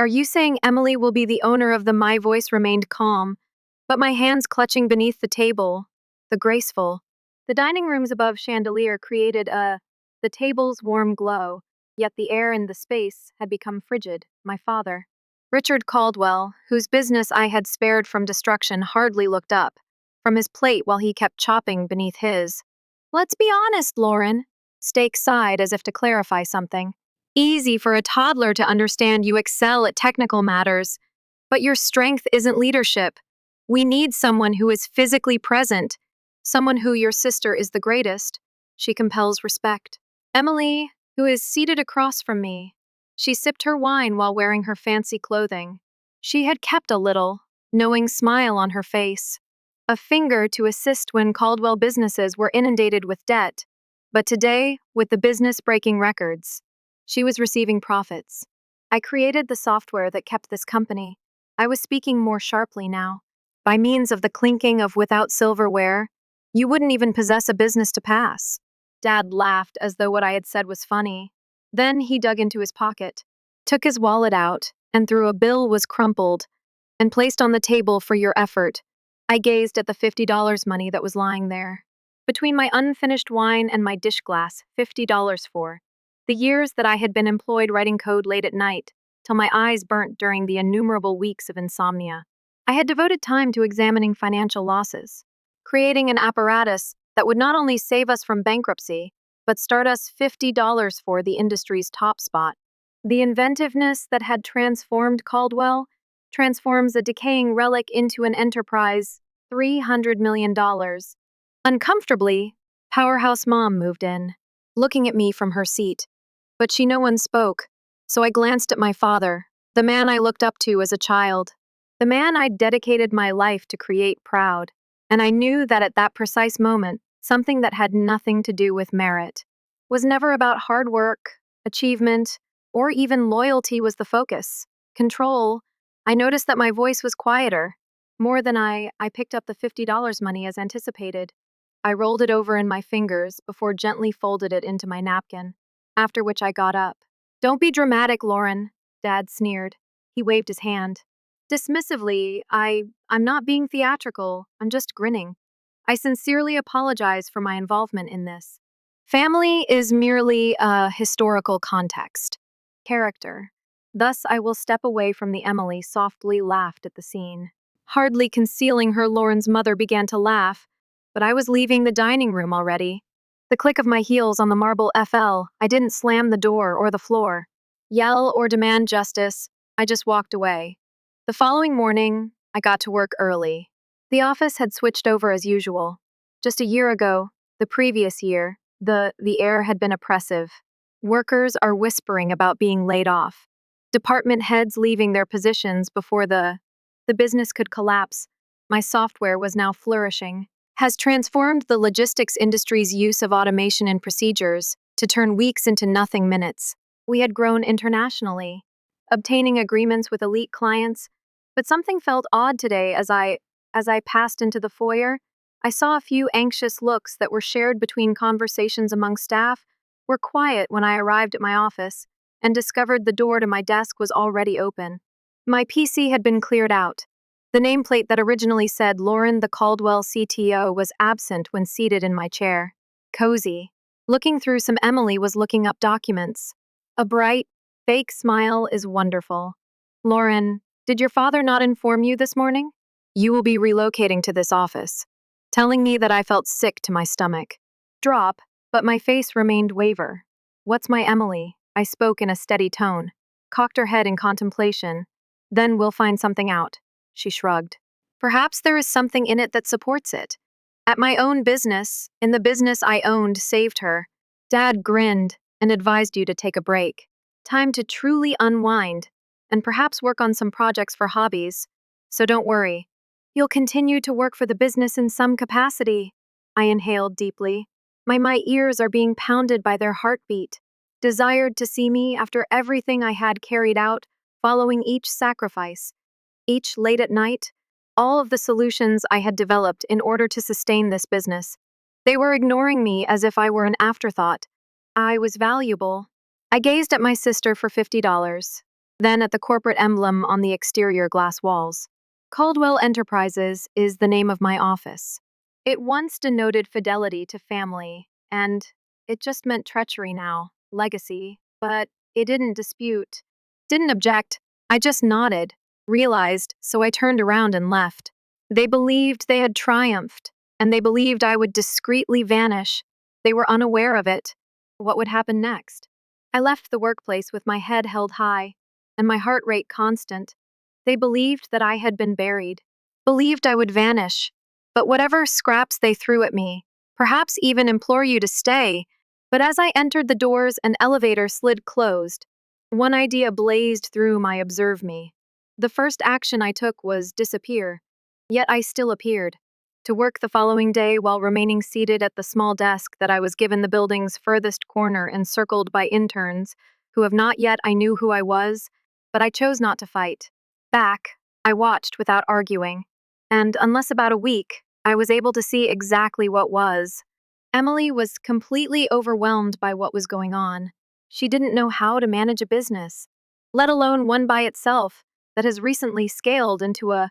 Are you saying Emily will be the owner of the My voice remained calm, but my hands clutching beneath the table, the graceful. The dining room's above chandelier created the table's warm glow, yet the air in the space had become frigid. My father, Richard Caldwell, whose business I had spared from destruction, hardly looked up from his plate while he kept chopping beneath his. Let's be honest, Lauren. Stake sighed as if to clarify something. Easy for a toddler to understand you excel at technical matters, but your strength isn't leadership. We need someone who is physically present, someone who your sister is the greatest. She compels respect. Emily, who is seated across from me. She sipped her wine while wearing her fancy clothing. She had kept a little, knowing smile on her face. A finger to assist when Caldwell businesses were inundated with debt. But today, with the business breaking records, she was receiving profits. I created the software that kept this company. I was speaking more sharply now. By means of the clinking of without silverware, you wouldn't even possess a business to pass. Dad laughed as though what I had said was funny. Then he dug into his pocket, took his wallet out, and through a bill was crumpled and placed on the table for your effort. I gazed at the $50 money that was lying there. Between my unfinished wine and my dish glass, $50 for the years that I had been employed writing code late at night, till my eyes burnt during the innumerable weeks of insomnia. I had devoted time to examining financial losses, creating an apparatus that would not only save us from bankruptcy, but start us $50 for the industry's top spot. The inventiveness that had transformed Caldwell transforms a decaying relic into an enterprise, $300 million. Uncomfortably, Powerhouse Mom moved in, looking at me from her seat. But no one spoke, so I glanced at my father, the man I looked up to as a child, the man I'd dedicated my life to create proud. And I knew that at that precise moment, something that had nothing to do with merit, was never about hard work, achievement, or even loyalty was the focus. Control. I noticed that my voice was quieter. More than I picked up the $50 money as anticipated. I rolled it over in my fingers before gently folded it into my napkin, after which I got up. Don't be dramatic, Lauren, Dad sneered. He waved his hand. Dismissively, I'm not being theatrical, I'm just grinning. I sincerely apologize for my involvement in this. Family is merely a historical context. Character. Thus, I will step away from the Emily softly laughed at the scene. Hardly concealing her, Lauren's mother began to laugh, but I was leaving the dining room already. The click of my heels on the marble FL, I didn't slam the door or the floor. Yell or demand justice, I just walked away. The following morning, I got to work early. The office had switched over as usual. Just a year ago, the previous year, the air had been oppressive. Workers are whispering about being laid off. Department heads leaving their positions before the business could collapse. My software was now flourishing, has transformed the logistics industry's use of automation and procedures to turn weeks into nothing minutes. We had grown internationally, obtaining agreements with elite clients, but something felt odd today as I passed into the foyer. I saw a few anxious looks that were shared between conversations among staff, were quiet when I arrived at my office, and discovered the door to my desk was already open. My PC had been cleared out. The nameplate that originally said Lauren the Caldwell CTO was absent when seated in my chair. Cozy. Looking through some Emily was looking up documents. A bright, fake smile is wonderful. Lauren, did your father not inform you this morning? You will be relocating to this office. Telling me that I felt sick to my stomach. Drop, but my face remained waver. What's my Emily? I spoke in a steady tone. Cocked her head in contemplation. Then we'll find something out. She shrugged. Perhaps there is something in it that supports it. At my own business, in the business I owned, saved her. Dad grinned and advised you to take a break. Time to truly unwind, and perhaps work on some projects for hobbies. So don't worry. You'll continue to work for the business in some capacity. I inhaled deeply. My ears are being pounded by their heartbeat. Desired to see me after everything I had carried out, following each sacrifice. Each late at night, all of the solutions I had developed in order to sustain this business. They were ignoring me as if I were an afterthought. I was valuable. I gazed at my sister for $50. then at the corporate emblem on the exterior glass walls. Caldwell Enterprises is the name of my office. It once denoted fidelity to family, and it just meant treachery now, legacy, but it didn't object. I just nodded, realized, so I turned around and left. They believed they had triumphed, and they believed I would discreetly vanish. They were unaware of it. What would happen next? I left the workplace with my head held high and my heart rate constant. They believed that I had been buried, believed I would vanish, but whatever scraps they threw at me, perhaps even implore you to stay. But as I entered the doors, an elevator slid closed. One idea blazed through my observe me. The first action I took was disappear, yet I still appeared. To work the following day while remaining seated at the small desk that I was given the building's furthest corner, encircled by interns who have not yet I knew who I was, but I chose not to fight. Back, I watched without arguing, and unless about a week, I was able to see exactly what was. Emily was completely overwhelmed by what was going on. She didn't know how to manage a business, let alone one by itself that has recently scaled into a.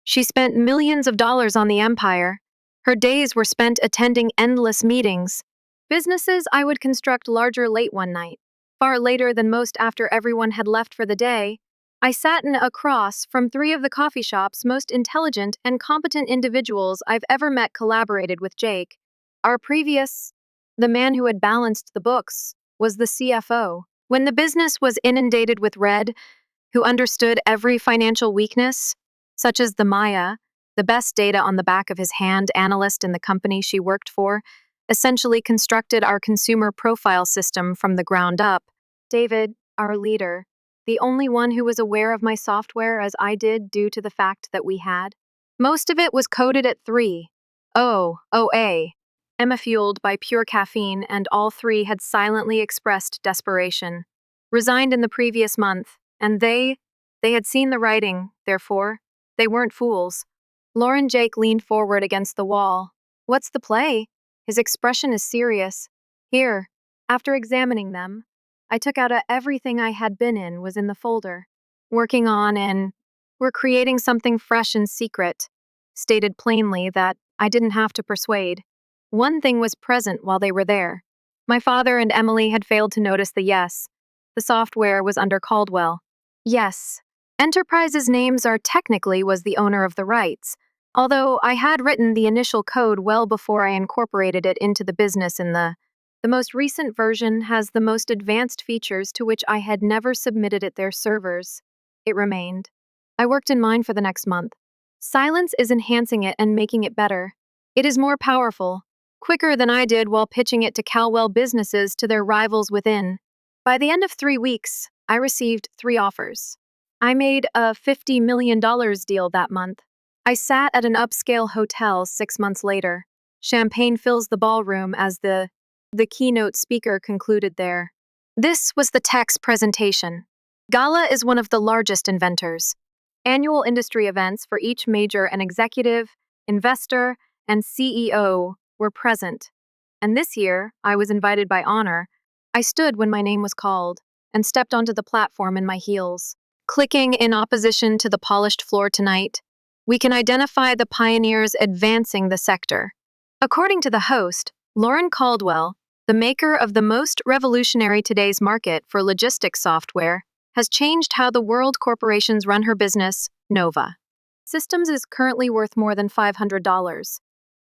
She spent millions of dollars on the empire. Her days were spent attending endless meetings. Businesses I would construct larger late one night, far later than most after everyone had left for the day. I sat in across from three of the coffee shop's most intelligent and competent individuals I've ever met collaborated with Jake. The man who had balanced the books, was the CFO. When the business was inundated with red, who understood every financial weakness, such as the Maya, the best data on the back of his hand analyst in the company she worked for, essentially constructed our consumer profile system from the ground up. David, our leader, the only one who was aware of my software as I did due to the fact that we had. Most of it was coded at 3:00 Emma fueled by pure caffeine, and all three had silently expressed desperation. Resigned in the previous month, and they had seen the writing, therefore, they weren't fools. Lauren Jake leaned forward against the wall. What's the play? His expression is serious. Here, after examining them, I took out everything I had been in was in the folder. Working on and we're creating something fresh and secret, stated plainly that I didn't have to persuade. One thing was present while they were there. My father and Emily had failed to notice the yes. The software was under Caldwell. Yes. Enterprise's names are technically was the owner of the rights, although I had written the initial code well before I incorporated it into the business in the most recent version has the most advanced features to which I had never submitted at their servers. It remained. I worked in mine for the next month. Silence is enhancing it and making it better. It is more powerful, quicker than I did while pitching it to Calwell businesses to their rivals within. By the end of 3 weeks, I received 3 offers. I made a $50 million deal that month. I sat at an upscale hotel 6 months later. Champagne fills the ballroom as the keynote speaker concluded there. This was the tech's presentation. Gala is one of the largest inventors. Annual industry events for each major and executive, investor, and CEO were present. And this year, I was invited by honor. I stood when my name was called and stepped onto the platform in my heels. Clicking in opposition to the polished floor tonight, we can identify the pioneers advancing the sector. According to the host, Lauren Caldwell, the maker of the most revolutionary today's market for logistics software, has changed how the world corporations run her business, Nova. Systems is currently worth more than $500.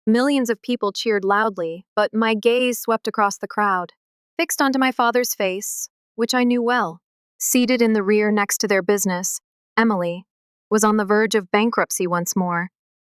Millions of people cheered loudly, but my gaze swept across the crowd, fixed onto my father's face, which I knew well. Seated in the rear next to their business, Emily was on the verge of bankruptcy once more,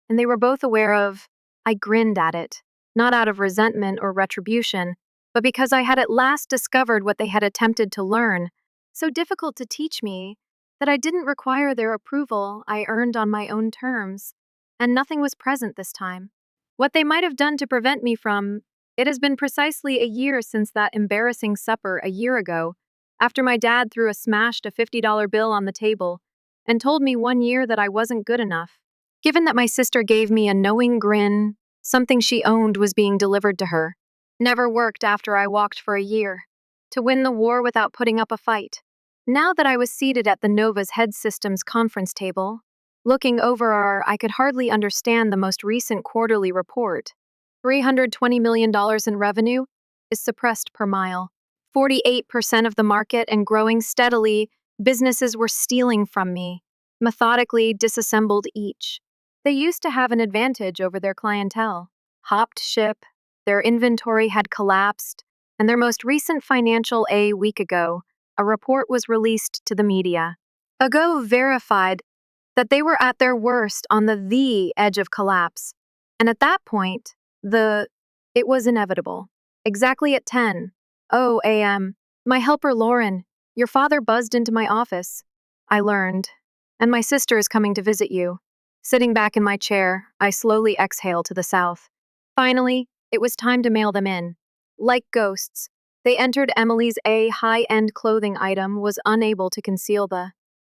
and they were both aware of. I grinned at it, not out of resentment or retribution, but because I had at last discovered what they had attempted to learn, so difficult to teach me, that I didn't require their approval. I earned on my own terms, and nothing was present this time. What they might have done to prevent me from. It has been precisely a year since that embarrassing supper a year ago, after my dad threw a smashed $50 bill on the table and told me 1 year that I wasn't good enough. Given that my sister gave me a knowing grin, something she owned was being delivered to her. Never worked after I walked for a year. To win the war without putting up a fight. Now that I was seated at the Nova's head systems conference table, looking over I could hardly understand the most recent quarterly report. $320 million in revenue is suppressed per mile. 48% of the market and growing steadily, businesses were stealing from me, methodically disassembled each. They used to have an advantage over their clientele. Hopped ship, their inventory had collapsed, and their most recent financial a week ago, a report was released to the media. Ago verified that they were at their worst on the edge of collapse. And at that point, it was inevitable. Exactly at 10:00 a.m., my helper Lauren, your father buzzed into my office. I learned. And my sister is coming to visit you. Sitting back in my chair, I slowly exhale to the south. Finally, it was time to mail them in. Like ghosts, they entered Emily's high-end clothing item was unable to conceal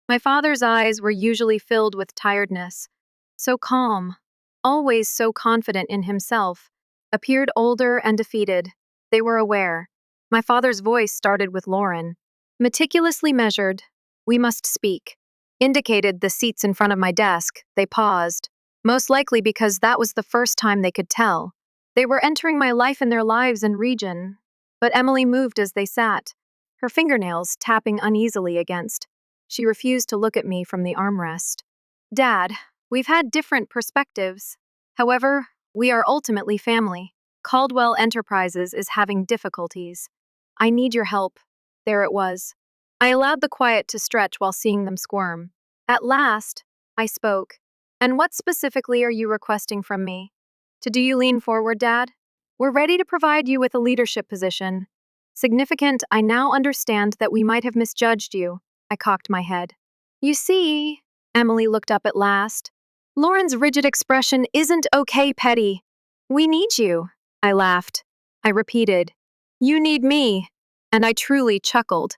my father's eyes were usually filled with tiredness. So calm, always so confident in himself, appeared older and defeated. They were aware. My father's voice started with Lauren. Meticulously measured, we must speak. Indicated the seats in front of my desk, they paused. Most likely because that was the first time they could tell. They were entering my life in their lives and region. But Emily moved as they sat, her fingernails tapping uneasily against. She refused to look at me from the armrest. Dad, we've had different perspectives. However, we are ultimately family. Caldwell Enterprises is having difficulties. I need your help. There it was. I allowed the quiet to stretch while seeing them squirm. At last, I spoke. And what specifically are you requesting from me? Do you lean forward, Dad? We're ready to provide you with a leadership position. Significant, I now understand that we might have misjudged you. I cocked my head. You see, Emily looked up at last. Lauren's rigid expression isn't okay, Petty. We need you. I laughed. I repeated, you need me. And I truly chuckled.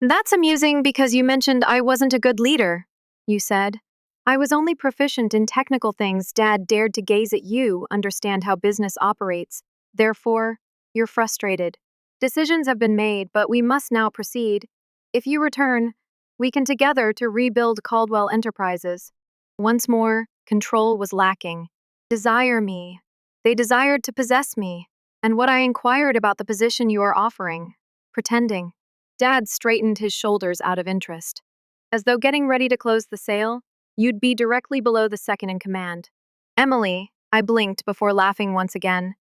That's amusing because you mentioned I wasn't a good leader, you said. I was only proficient in technical things. Dad dared to gaze at you, understand how business operates. Therefore, you're frustrated. Decisions have been made, but we must now proceed. If you return, we can together to rebuild Caldwell Enterprises. Once more, control was lacking. Desire me. They desired to possess me. And what I inquired about the position you are offering. Pretending. Dad straightened his shoulders out of interest. As though getting ready to close the sale, you'd be directly below the second in command. Emily, I blinked before laughing once again.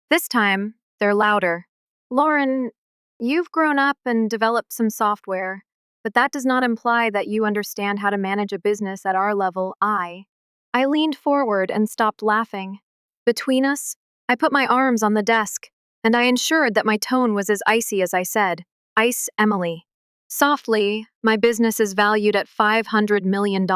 This time, they're louder. Lauren, you've grown up and developed some software, but that does not imply that you understand how to manage a business at our level. I leaned forward and stopped laughing. Between us, I put my arms on the desk, and I ensured that my tone was as icy as I said, Ice Emily. Softly, my business is valued at $500 million.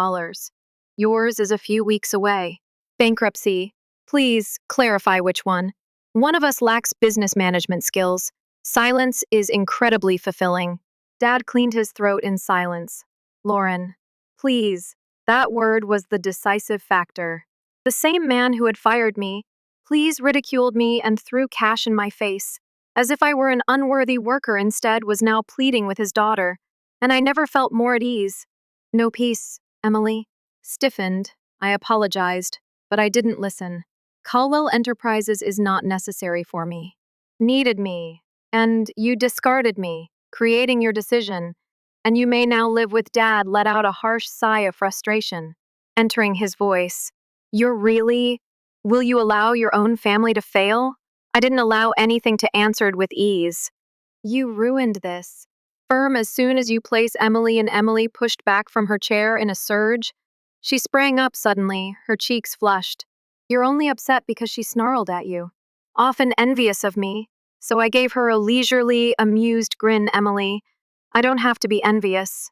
Yours is a few weeks away. Bankruptcy. Please clarify which one. One of us lacks business management skills. Silence is incredibly fulfilling. Dad cleaned his throat in silence. Lauren, please. That word was the decisive factor. The same man who had fired me, please ridiculed me and threw cash in my face, as if I were an unworthy worker instead was now pleading with his daughter, and I never felt more at ease. No peace, Emily. Stiffened, I apologized, but I didn't listen. Caldwell Enterprises is not necessary for me. Needed me, and you discarded me, creating your decision, and you may now live with Dad let out a harsh sigh of frustration, entering his voice. You're really? Will you allow your own family to fail? I didn't allow anything to answered with ease. You ruined this. Firm as soon as you place Emily, and Emily pushed back from her chair in a surge. She sprang up suddenly, her cheeks flushed. You're only upset because she snarled at you. Often envious of me, so I gave her a leisurely, amused grin. Emily, I don't have to be envious.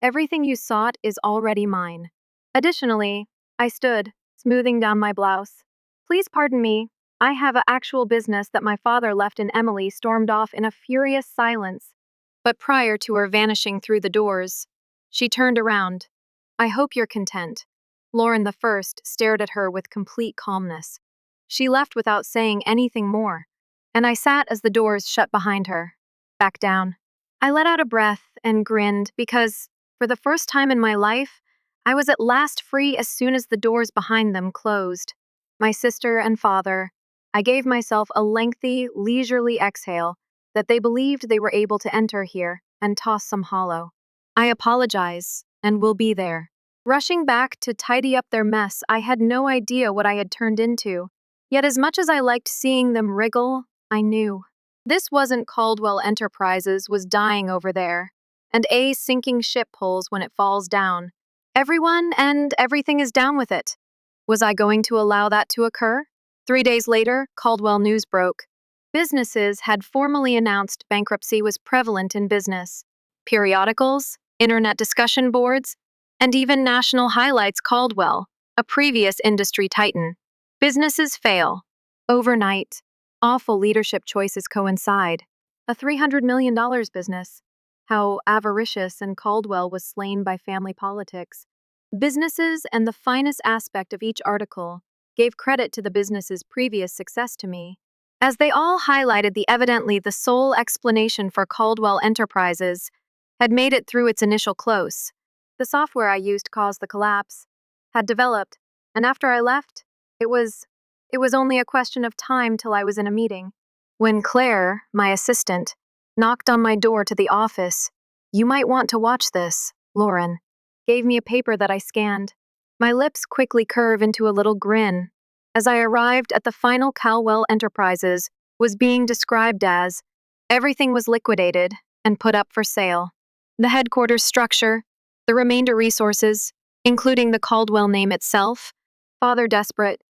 Everything you sought is already mine. Additionally, I stood, smoothing down my blouse. Please pardon me, I have an actual business that my father left, and Emily stormed off in a furious silence. But prior to her vanishing through the doors, she turned around. I hope you're content. Lauren the First stared at her with complete calmness. She left without saying anything more, and I sat as the doors shut behind her. Back down. I let out a breath and grinned because, for the first time in my life, I was at last free as soon as the doors behind them closed. My sister and father, I gave myself a lengthy, leisurely exhale that they believed they were able to enter here and toss some hollow. I apologize, and will be there. Rushing back to tidy up their mess, I had no idea what I had turned into. Yet as much as I liked seeing them wriggle, I knew. This wasn't Caldwell Enterprises was dying over there, and a sinking ship pulls when it falls down. Everyone and everything is down with it. Was I going to allow that to occur? 3 days later, Caldwell News broke. Businesses had formally announced bankruptcy was prevalent in business. Periodicals, internet discussion boards, and even national highlights Caldwell, a previous industry titan. Businesses fail. Overnight. Awful leadership choices coincide. A $300 million business. How avaricious and Caldwell was slain by family politics. Businesses and the finest aspect of each article gave credit to the business's previous success to me, as they all highlighted the sole explanation for Caldwell Enterprises had made it through its initial close. The software I used caused the collapse, had developed, and after I left, it was only a question of time till I was in a meeting. When Claire, my assistant, knocked on my door to the office, "You might want to watch this, Lauren," gave me a paper that I scanned. My lips quickly curve into a little grin as I arrived at the final Caldwell Enterprises was being described as everything was liquidated and put up for sale. The headquarters structure, the remainder resources, including the Caldwell name itself, father desperate.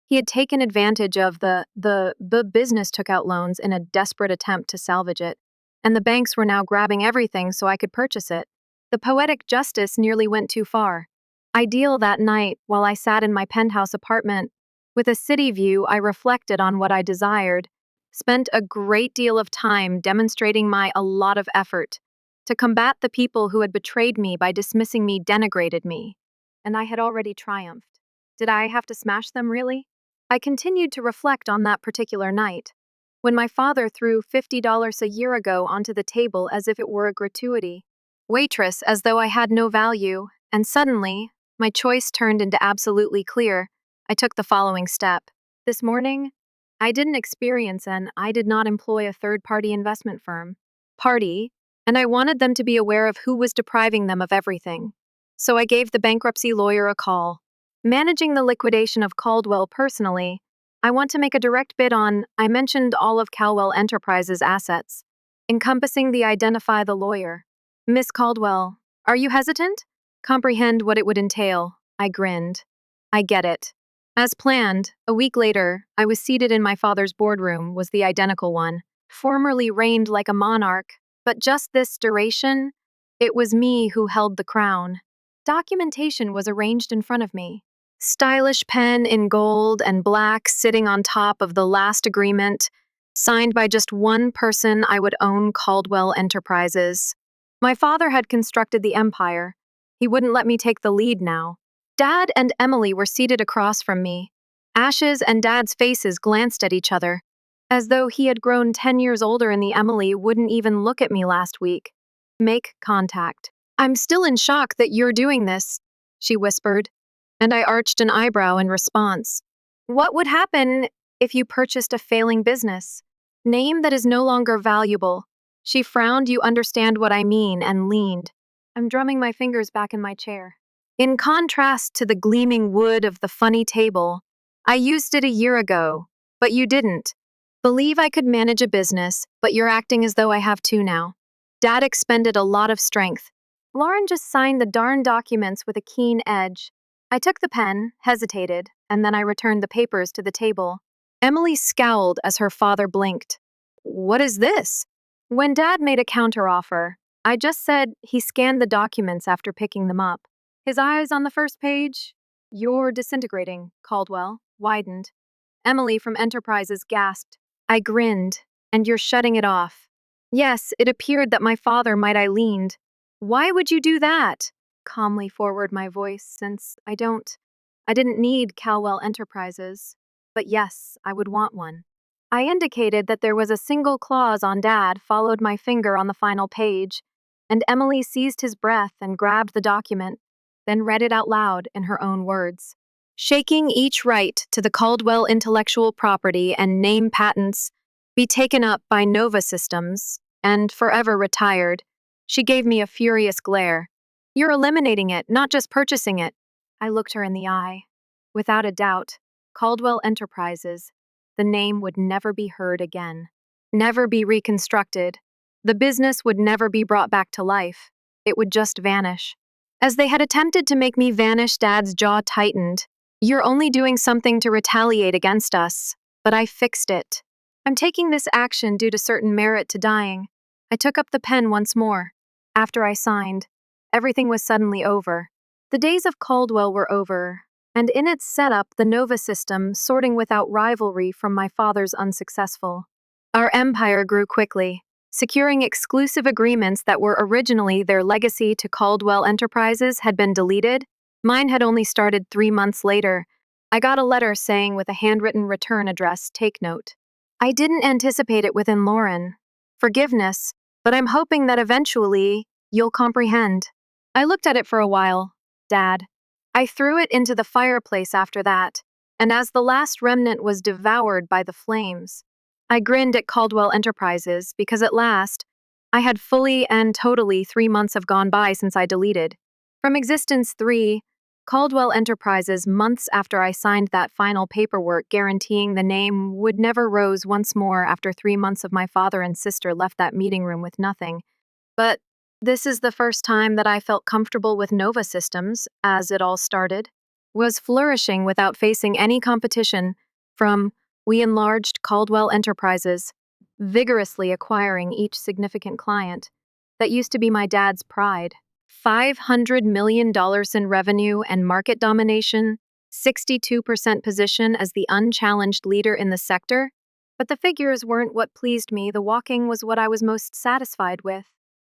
He had taken advantage of the business took out loans in a desperate attempt to salvage it, and the banks were now grabbing everything so I could purchase it. The poetic justice nearly went too far. Ideal that night, while I sat in my penthouse apartment, with a city view, I reflected on what I desired, spent a great deal of time demonstrating a lot of effort to combat the people who had betrayed me by dismissing me, denigrated me. And I had already triumphed. Did I have to smash them, really? I continued to reflect on that particular night, when my father threw $50 a year ago onto the table as if it were a gratuity. Waitress, as though I had no value, and suddenly, my choice turned into absolutely clear. I took the following step. This morning, I didn't experience and I did not employ a third-party investment firm. And I wanted them to be aware of who was depriving them of everything. So I gave the bankruptcy lawyer a call. Managing the liquidation of Caldwell personally, I want to make a direct bid on, I mentioned all of Caldwell Enterprises' assets, encompassing the identify the lawyer. Miss Caldwell, are you hesitant? Comprehend what it would entail. I grinned. I get it. As planned, a week later, I was seated in my father's boardroom, was the identical one. Formerly reigned like a monarch, but just this duration, it was me who held the crown. Documentation was arranged in front of me. Stylish pen in gold and black sitting on top of the last agreement, signed by just one person I would own Caldwell Enterprises. My father had constructed the empire. He wouldn't let me take the lead now. Dad and Emily were seated across from me. Ash's and Dad's faces glanced at each other, as though he had grown 10 years older and the Emily wouldn't even look at me last week. Make contact. I'm still in shock that you're doing this, she whispered, and I arched an eyebrow in response. What would happen if you purchased a failing business? Name that is no longer valuable. She frowned, you understand what I mean, and leaned. I'm drumming my fingers back in my chair. In contrast to the gleaming wood of the funny table, I used it a year ago, but you didn't. Believe I could manage a business, but you're acting as though I have two now. Dad expended a lot of strength. Lauren just signed the darn documents with a keen edge. I took the pen, hesitated, and then I returned the papers to the table. Emily scowled as her father blinked. What is this? When Dad made a counteroffer, I just said he scanned the documents after picking them up. His eyes on the first page. You're disintegrating, Caldwell, widened. Emily from Enterprises gasped. I grinned. And you're shutting it off. Yes, it appeared that my father might I leaned. Why would you do that? Calmly forward my voice, since I didn't need Caldwell Enterprises. But yes, I would want one. I indicated that there was a single clause on Dad, followed my finger on the final page, and Emily seized his breath and grabbed the document, then read it out loud in her own words. Shaking each right to the Caldwell intellectual property and name patents be taken up by Nova Systems and forever retired, she gave me a furious glare. You're eliminating it, not just purchasing it. I looked her in the eye. Without a doubt, Caldwell Enterprises, the name would never be heard again, never be reconstructed. The business would never be brought back to life. It would just vanish. As they had attempted to make me vanish, Dad's jaw tightened. You're only doing something to retaliate against us, but I fixed it. I'm taking this action due to certain merit to dying. I took up the pen once more. After I signed, everything was suddenly over. The days of Caldwell were over, and in its setup, the Nova system sorting without rivalry from my father's unsuccessful. Our empire grew quickly, securing exclusive agreements that were originally their legacy to Caldwell Enterprises had been deleted. Mine had only started 3 months later. I got a letter saying with a handwritten return address, take note. I didn't anticipate it within Lauren. Forgiveness, but I'm hoping that eventually you'll comprehend. I looked at it for a while. Dad. I threw it into the fireplace after that, and as the last remnant was devoured by the flames, I grinned at Caldwell Enterprises because at last, I had fully and totally 3 months have gone by since I deleted. From existence 3, Caldwell Enterprises, months after I signed that final paperwork guaranteeing the name, would never rose once more after 3 months of my father and sister left that meeting room with nothing. But this is the first time that I felt comfortable with Nova Systems, as it all started, was flourishing without facing any competition from we enlarged Caldwell Enterprises, vigorously acquiring each significant client. That used to be my dad's pride. $500 million in revenue and market domination, 62% position as the unchallenged leader in the sector. But the figures weren't what pleased me, the walking was what I was most satisfied with.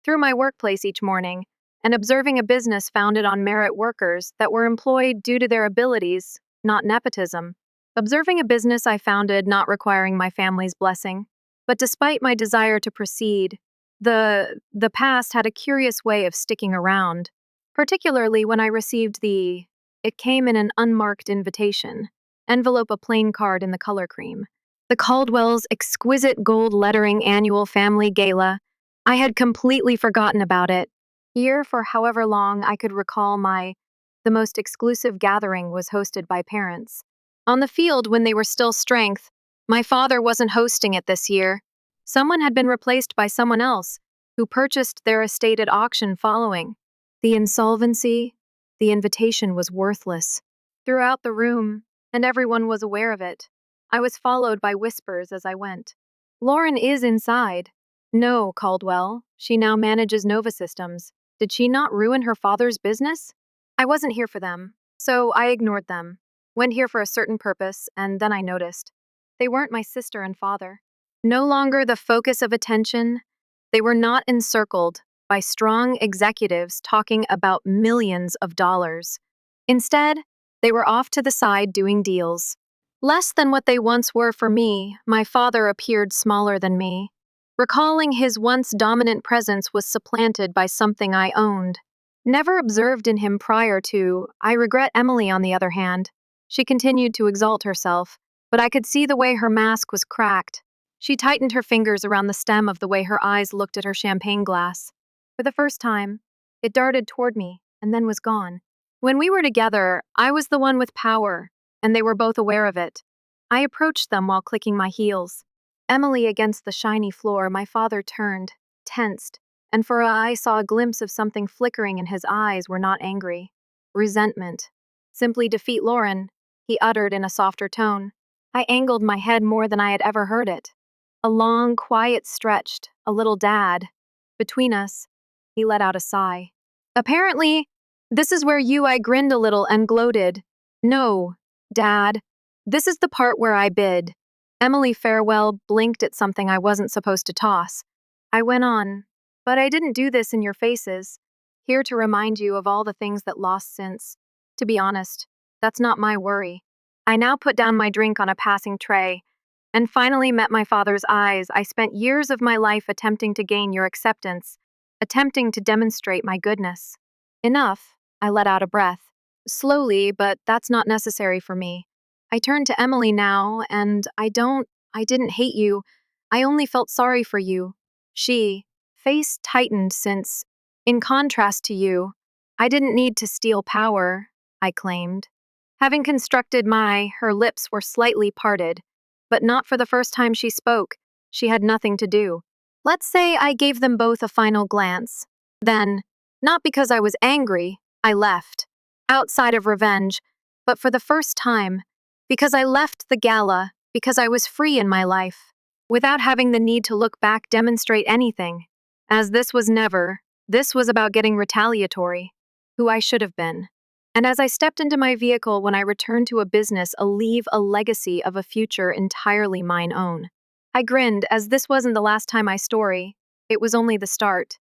Through my workplace each morning, and observing a business founded on merit workers that were employed due to their abilities, not nepotism. Observing a business I founded not requiring my family's blessing. But despite my desire to proceed, the past had a curious way of sticking around, particularly when I received it came in an unmarked invitation, envelope a plain card in the color cream. The Caldwell's exquisite gold lettering annual family gala. I had completely forgotten about it. Here, for however long I could recall the most exclusive gathering was hosted by parents. On the field when they were still strength, my father wasn't hosting it this year. Someone had been replaced by someone else, who purchased their estate at auction following. The insolvency, the invitation was worthless. Throughout the room, and everyone was aware of it. I was followed by whispers as I went. Lauren is inside. No, Caldwell. She now manages Nova Systems. Did she not ruin her father's business? I wasn't here for them, so I ignored them. Went here for a certain purpose, and then I noticed. They weren't my sister and father. No longer the focus of attention, they were not encircled by strong executives talking about millions of dollars. Instead, they were off to the side doing deals. Less than what they once were for me, my father appeared smaller than me. Recalling his once dominant presence was supplanted by something I owned. Never observed in him prior to, I regret Emily on the other hand. She continued to exalt herself, but I could see the way her mask was cracked. She tightened her fingers around the stem of the way her eyes looked at her champagne glass. For the first time, it darted toward me, and then was gone. When we were together, I was the one with power, and they were both aware of it. I approached them while clicking my heels. Emily against the shiny floor, my father turned, tensed, and for I saw a glimpse of something flickering in his eyes were not angry. Resentment. Simply defeat Lauren, he uttered in a softer tone. I angled my head more than I had ever heard it. A long, quiet stretched, a little dad. Between us, he let out a sigh. Apparently, this is where I grinned a little and gloated. No, Dad. This is the part where I bid. Emily Farewell blinked at something I wasn't supposed to toss. I went on, but I didn't do this in your faces. Here to remind you of all the things that lost since. To be honest, that's not my worry. I now put down my drink on a passing tray, and finally met my father's eyes. I spent years of my life attempting to gain your acceptance, attempting to demonstrate my goodness. Enough, I let out a breath. Slowly, but that's not necessary for me. I turned to Emily now, and I didn't hate you. I only felt sorry for you. She, face tightened since, in contrast to you, I didn't need to steal power, I claimed. Having constructed her lips were slightly parted, but not for the first time she spoke. She had nothing to do. Let's say I gave them both a final glance. Then, not because I was angry, I left. Outside of revenge, but for the first time, because I left the gala, because I was free in my life, without having the need to look back, demonstrate anything. As this was about getting retaliatory, who I should have been. And as I stepped into my vehicle when I returned to a business, leave a legacy of a future entirely mine own. I grinned as this wasn't the last time I story, it was only the start.